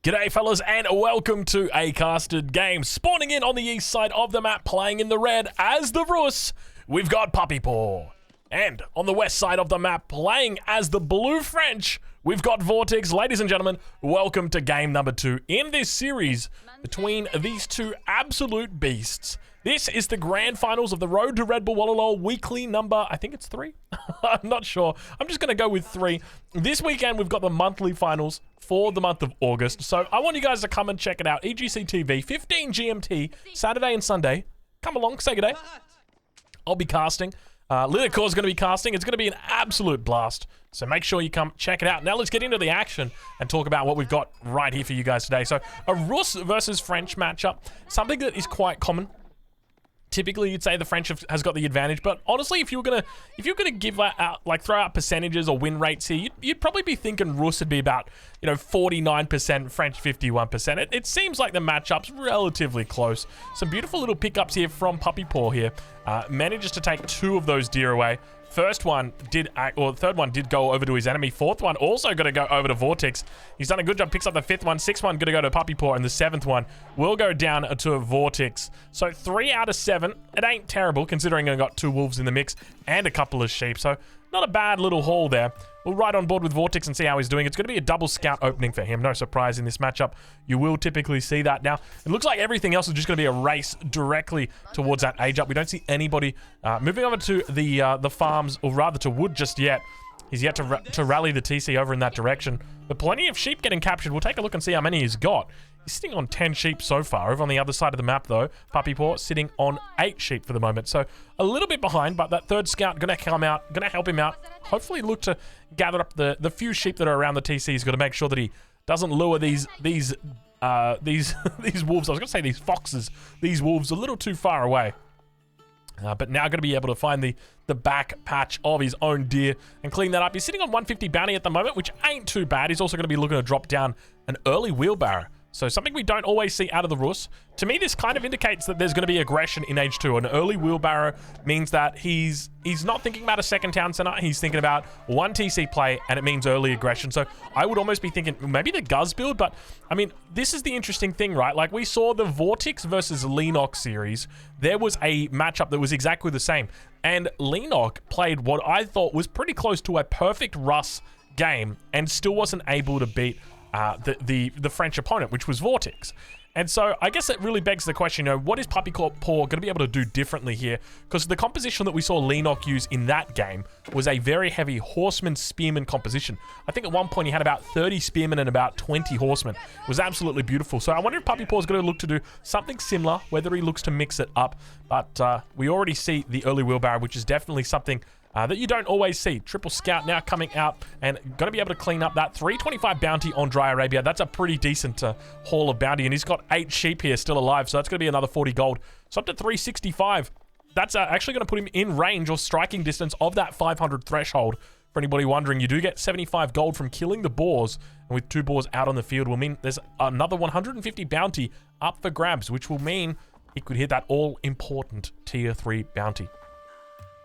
G'day fellas and welcome to A Casted Games. Spawning in on the east side of the map, playing in the red as the Rus, we've got Puppy Paw. And on the west side of the map, playing as the blue French, we've got Vortex. Ladies and gentlemen, welcome to game number 2 in this series between these two absolute beasts. This is the grand finals of the Road to Red Bull Wallalol weekly number, I think it's 3? I'm not sure. I'm just going to go with 3. This weekend, we've got the monthly finals for the month of August. So I want you guys to come and check it out. EGC TV, 15 GMT, Saturday and Sunday. Come along, say good day. I'll be casting. Lidicor is going to be casting. It's going to be an absolute blast. So make sure you come check it out. Now let's get into the action and talk about what we've got right here for you guys today. So a Rus versus French matchup, something that is quite common. Typically, you'd say the French has got the advantage, but honestly, if you're gonna give out, like throw out percentages or win rates here, you'd probably be thinking Rus would be about 49%, French 51%. It seems like the matchup's relatively close. Some beautiful little pickups here from Puppy Paw here. Manages to take 2 of those deer away. Third one did go over to his enemy. 4th one also going to go over to Vortex. He's done a good job, picks up the 5th one. 6th one going to go to Puppy Paw, and the 7th one will go down to Vortex. So 3 out of 7. It ain't terrible considering I got 2 wolves in the mix and a couple of sheep. So not a bad little haul there. We'll ride on board with Vortex and see how he's doing. It's going to be a double scout opening for him. No surprise in this matchup. You will typically see that. Now, it looks like everything else is just going to be a race directly towards that age up. We don't see anybody moving over to the farms, or rather to wood just yet. He's yet to rally the TC over in that direction. But plenty of sheep getting captured. We'll take a look and see how many he's got. He's sitting on 10 sheep so far. Over on the other side of the map, though, Puppy Paw sitting on 8 sheep for the moment. So a little bit behind, but that 3rd scout going to come out, going to help him out. Hopefully look to gather up the few sheep that are around the TC. He's got to make sure that he doesn't lure these wolves. I was going to say these foxes. These wolves a little too far away. But now going to be able to find the back patch of his own deer and clean that up. He's sitting on 150 bounty at the moment, which ain't too bad. He's also going to be looking to drop down an early wheelbarrow. So something we don't always see out of the Rus. To me, this kind of indicates that there's going to be aggression in Age 2. An early wheelbarrow means that he's not thinking about a second town center. He's thinking about 1 TC play, and it means early aggression. So I would almost be thinking maybe the Guz build, but I mean, this is the interesting thing, right? Like we saw the Vortex versus Leenock series. There was a matchup that was exactly the same. And Leenock played what I thought was pretty close to a perfect Rus game and still wasn't able to beat the French opponent, which was Vortex. And so I guess it really begs the question, what is Puppy Paw going to be able to do differently here? Because the composition that we saw Leenock use in that game was a very heavy horseman-spearman composition. I think at one point he had about 30 spearmen and about 20 horsemen. It was absolutely beautiful. So I wonder if Puppy Paw is going to look to do something similar, whether he looks to mix it up. But we already see the early wheelbarrow, which is definitely something that you don't always see. Triple scout now coming out and going to be able to clean up that 325 bounty on Dry Arabia. That's a pretty decent haul of bounty, and he's got 8 sheep here still alive, so that's going to be another 40 gold. So up to 365. That's actually going to put him in range or striking distance of that 500 threshold. For anybody wondering, you do get 75 gold from killing the boars, and with 2 boars out on the field will mean there's another 150 bounty up for grabs, which will mean he could hit that all-important tier 3 bounty.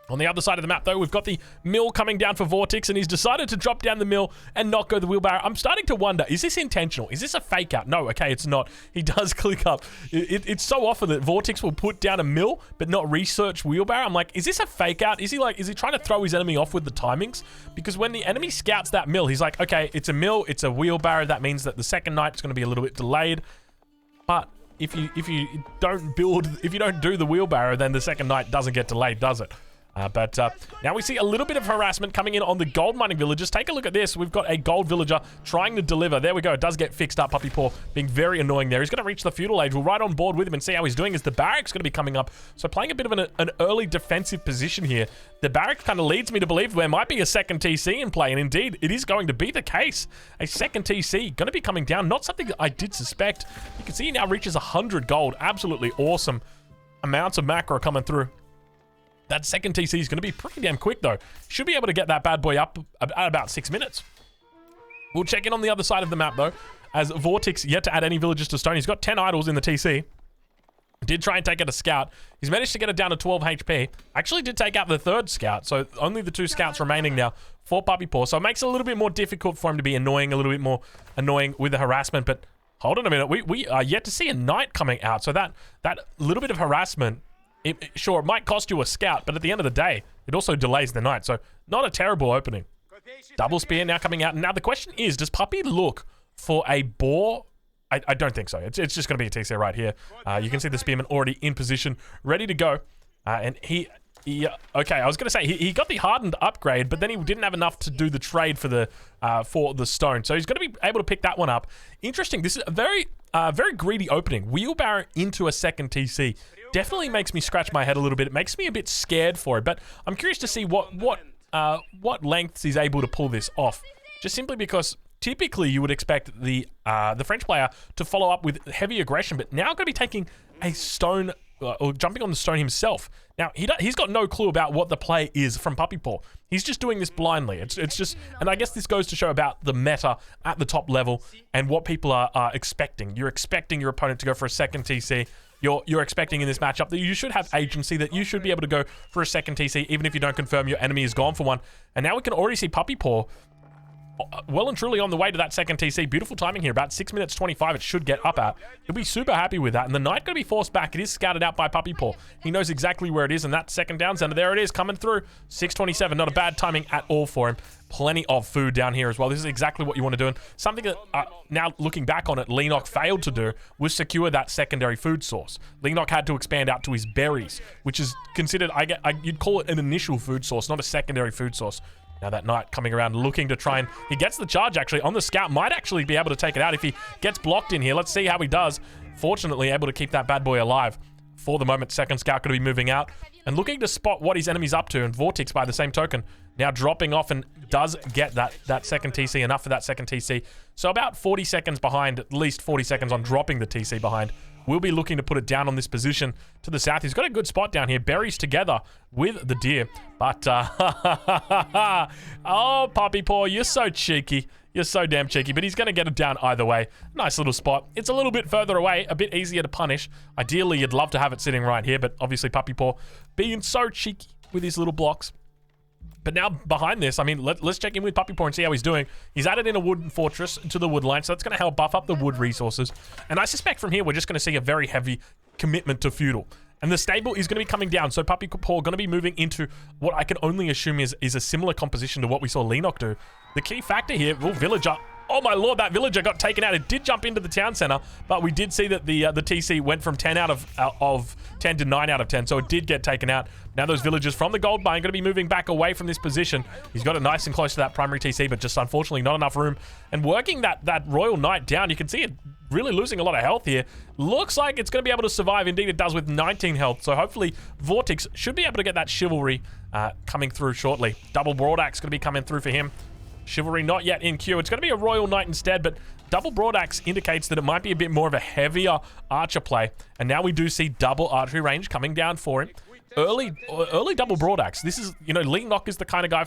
On the other side of the map, though, we've got the mill coming down for Vortex, and he's decided to drop down the mill and not go the wheelbarrow. I'm starting to wonder, is this intentional? Is this a fake out? No, okay, it's not. He does click up. It's so often that Vortex will put down a mill, but not research wheelbarrow. I'm like, is this a fake out? Is he trying to throw his enemy off with the timings? Because when the enemy scouts that mill, he's like, okay, it's a mill, it's a wheelbarrow. That means that the second night's going to be a little bit delayed. But if you don't do the wheelbarrow, then the second night doesn't get delayed, does it? But now we see a little bit of harassment coming in on the gold mining villagers. Take a look at this. We've got a gold villager trying to deliver. There we go. It does get fixed up. Puppy Paw being very annoying there. He's going to reach the feudal age. We'll ride on board with him and see how he's doing as the barrack's going to be coming up. So playing a bit of an early defensive position here. The barrack kind of leads me to believe there might be a second TC in play. And indeed, it is going to be the case. A second TC going to be coming down. Not something that I did suspect. You can see he now reaches 100 gold. Absolutely awesome amounts of macro coming through. That second TC is going to be pretty damn quick, though. Should be able to get that bad boy up at about 6 minutes. We'll check in on the other side of the map, though, as Vortex yet to add any villagers to stone. He's got 10 idols in the TC. Did try and take out a scout. He's managed to get it down to 12 HP. Actually did take out the 3rd scout, so only the 2 scouts remaining now for Puppy Paw. So it makes it a little bit more difficult for him to be annoying, a little bit more annoying with the harassment, but hold on a minute. We are yet to see a knight coming out. So that little bit of harassment, sure, it might cost you a scout, but at the end of the day, it also delays the knight. So not a terrible opening. Double spear now coming out. Now the question is, does Puppy look for a boar? I don't think so. It's just going to be a TC right here. You can see the spearman already in position, ready to go. And okay, I was going to say, he got the hardened upgrade, but then he didn't have enough to do the trade for the stone. So he's going to be able to pick that one up. Interesting. This is a very greedy opening. Wheelbarrow into a second TC. Definitely makes me scratch my head a little bit. It makes me a bit scared for it, but I'm curious to see what lengths he's able to pull this off. Just simply because typically you would expect the French player to follow up with heavy aggression, but now going to be taking a stone or jumping on the stone himself. Now he's got no clue about what the play is from Puppy Paw. He's just doing this blindly. It's just, and I guess this goes to show about the meta at the top level and what people are expecting. You're expecting your opponent to go for a second TC. You're expecting in this matchup that you should have agency, that you should be able to go for a second TC, even if you don't confirm your enemy is gone for one. And now we can already see Puppy Paw well and truly on the way to that second TC. Beautiful timing here. About 6 minutes 25 it should get up at. He'll be super happy with that. And the knight going to be forced back. It is scouted out by Puppy Paw. He knows exactly where it is, and that second down center, there it is, coming through. 6:27. Not a bad timing at all for him. Plenty of food down here as well. This is exactly what you want to do. And something that, now looking back on it, Leenock failed to do was secure that secondary food source. Leenock had to expand out to his berries, which is considered, you'd call it an initial food source, not a secondary food source. Now that knight coming around looking to try and... He gets the charge actually on the scout. Might actually be able to take it out if he gets blocked in here. Let's see how he does. Fortunately able to keep that bad boy alive. For the moment, second scout going to be moving out and looking to spot what his enemy's up to. And Vortex by the same token now dropping off and does get that second TC, enough for that second TC. So about 40 seconds behind, at least 40 seconds on dropping the TC behind. We'll be looking to put it down on this position to the south. He's got a good spot down here. Berries together with the deer. But, oh, Puppy Paw, you're so cheeky. You're so damn cheeky, but he's going to get it down either way. Nice little spot. It's a little bit further away, a bit easier to punish. Ideally, you'd love to have it sitting right here, but obviously Puppy Paw being so cheeky with his little blocks. But now behind this, I mean, let's check in with Puppy Paw and see how he's doing. He's added in a wooden fortress to the wood line, so that's going to help buff up the wood resources. And I suspect from here, we're just going to see a very heavy commitment to feudal. And the stable is going to be coming down, so Puppy Paw going to be moving into what I can only assume is a similar composition to what we saw Leenock do. The key factor here, villager. Oh my lord, that villager got taken out. It did jump into the town center, but we did see that the TC went from 10 out of 10 to 9 out of 10, so it did get taken out. Now those villagers from the gold mine going to be moving back away from this position. He's got it nice and close to that primary TC, but just unfortunately not enough room. And working that Royal Knight down, you can see it really losing a lot of health here. Looks like it's going to be able to survive. Indeed, it does with 19 health. So hopefully Vortex should be able to get that chivalry coming through shortly. Double Broadaxe going to be coming through for him. Chivalry not yet in queue. It's going to be a Royal Knight instead, but double Broadaxe indicates that it might be a bit more of a heavier archer play. And now we do see double archery range coming down for him. Early double Broadaxe. This is, you know, Leenock is the kind of guy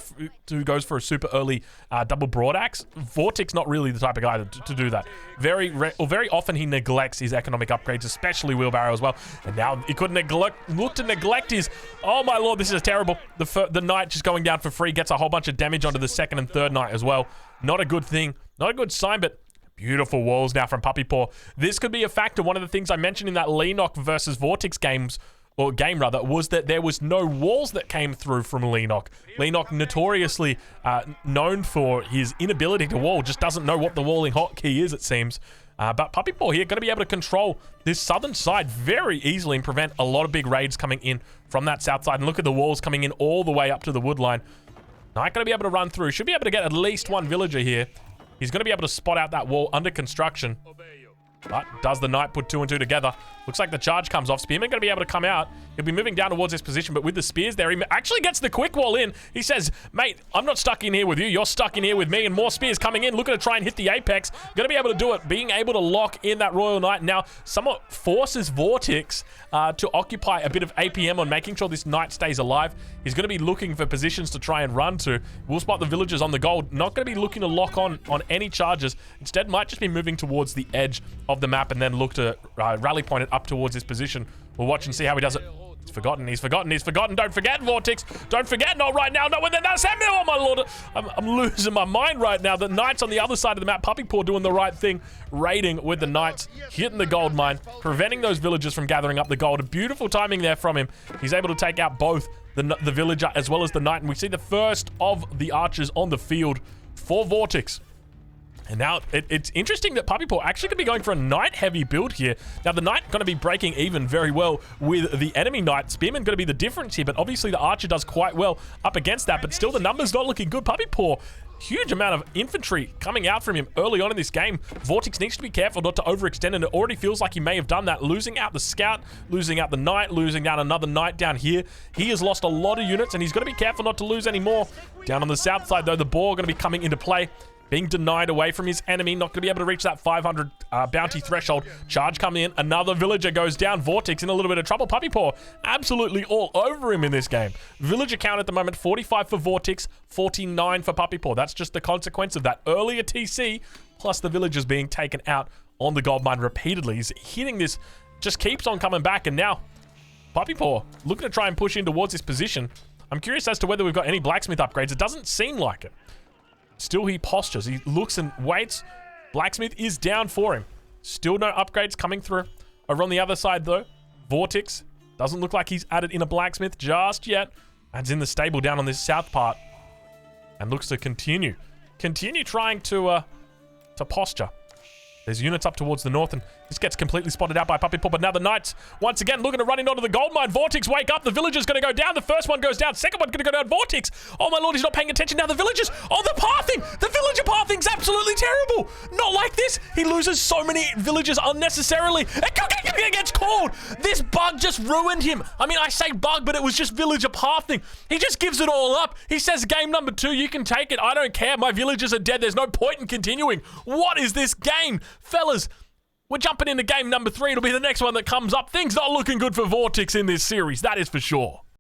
who goes for a super early double Broadaxe. Vortex not really the type of guy to do that. Very often he neglects his economic upgrades, especially Wheelbarrow as well. And now he could look to neglect his... Oh my lord, this is terrible. The knight just going down for free, gets a whole bunch of damage onto the second and third knight as well. Not a good thing. Not a good sign, but... Beautiful walls now from Puppy Paw. This could be a factor. One of the things I mentioned in that Leenock versus Vortex game rather, was that there was no walls that came through from Leenock. Leenock notoriously known for his inability to wall, just doesn't know what the walling hotkey is, it seems. But Puppy Paw here going to be able to control this southern side very easily and prevent a lot of big raids coming in from that south side. And look at the walls coming in all the way up to the wood line. Not going to be able to run through. Should be able to get at least one villager here. He's going to be able to spot out that wall under construction. But does the knight put 2 and 2 together? Looks like the charge comes off. Spearman going to be able to come out. He'll be moving down towards this position, but with the spears there, he actually gets the quick wall in. He says, mate, I'm not stuck in here with you. You're stuck in here with me, and more spears coming in. Looking to try and hit the apex. Going to be able to do it. Being able to lock in that Royal Knight now somewhat forces Vortex to occupy a bit of APM on making sure this knight stays alive. He's going to be looking for positions to try and run to. We'll spot the villagers on the gold. Not going to be looking to lock on any charges. Instead, might just be moving towards the edge of the map and then look to rally point it up towards this position. We'll watch and see how he does it. He's forgotten. Don't forget, Vortex. Don't forget, not right now. No, and then that's happening. Oh, my lord. I'm losing my mind right now. The Knights on the other side of the map. Puppy Paw doing the right thing. Raiding with the Knights. Hitting the gold mine. Preventing those villagers from gathering up the gold. Beautiful timing there from him. He's able to take out both the villager as well as the Knight. And we see the first of the archers on the field for Vortex. And now, it's interesting that Puppy Paw actually going to be going for a Knight-heavy build here. Now, the Knight going to be breaking even very well with the enemy Knight. Spearman going to be the difference here, but obviously the Archer does quite well up against that, but still the numbers not looking good. Puppy Paw, huge amount of infantry coming out from him early on in this game. Vortex needs to be careful not to overextend, and it already feels like he may have done that, losing out the Scout, losing out the Knight, losing down another Knight down here. He has lost a lot of units, and he's got to be careful not to lose any more. Down on the south side, though, the Boar going to be coming into play. Being denied away from his enemy, not going to be able to reach that 500 bounty threshold. Charge coming in, another villager goes down. Vortex in a little bit of trouble. Puppy Paw absolutely all over him in this game. Villager count at the moment, 45 for Vortex, 49 for Puppy Paw. That's just the consequence of that earlier TC, plus the villagers being taken out on the gold mine repeatedly. He's hitting this, just keeps on coming back, and now Puppy Paw looking to try and push in towards this position. I'm curious as to whether we've got any blacksmith upgrades. It doesn't seem like it. Still, he postures. He looks and waits. Blacksmith is down for him. Still no upgrades coming through. Over on the other side, though, Vortex doesn't look like he's added in a blacksmith just yet. Adds in the stable down on this south part. And looks to continue trying to posture. There's units up towards the north, and this gets completely spotted out by Puppy Paw. But now the Knights, once again, looking to run in onto the gold mine. Vortex, wake up. The villager's going to go down. The first one goes down. Second one going to go down. Vortex. Oh, my lord, he's not paying attention. Now the villagers. Oh, the pathing. The villager pathing's absolutely terrible. Not like this. He loses so many villagers unnecessarily. It gets called. This bug just ruined him. I mean, I say bug, but it was just villager pathing. He just gives it all up. He says, game number 2, you can take it. I don't care. My villagers are dead. There's no point in continuing. What is this game? Fellas, we're jumping into game number 3. It'll be the next one that comes up. Things not looking good for Vortex in this series, that is for sure.